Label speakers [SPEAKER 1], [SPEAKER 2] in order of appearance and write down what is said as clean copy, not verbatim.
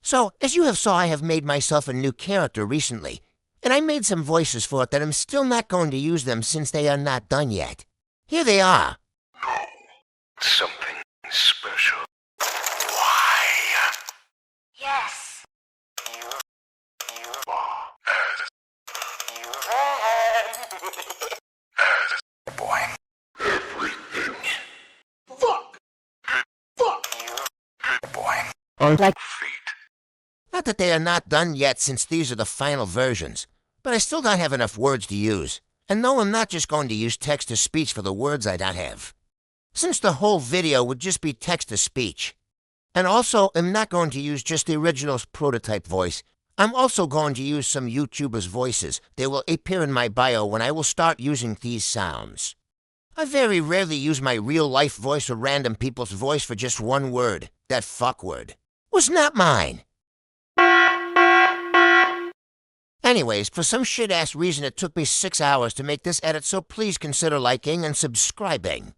[SPEAKER 1] So, as you have saw, I have made myself a new character recently, and I made some voices for it that I'm still not going to use them since they are not done yet. Here they are.
[SPEAKER 2] No, something special. Why?
[SPEAKER 3] Yes.
[SPEAKER 2] Boy. Everything. Fuck. Boy.
[SPEAKER 1] Like
[SPEAKER 2] Feet.
[SPEAKER 1] Not that they are not done yet since these are the final versions, but I still don't have enough words to use. And no, I'm not just going to use text-to-speech for the words I don't have, since the whole video would just be text-to-speech. And also, I'm not going to use just the original prototype voice. I'm also going to use some YouTubers' voices. They will appear in my bio when I will start using these sounds. I very rarely use my real-life voice or random people's voice for just one word. That fuck word was not mine. Anyways, for some shit-ass reason it took me 6 hours to make this edit, so please consider liking and subscribing.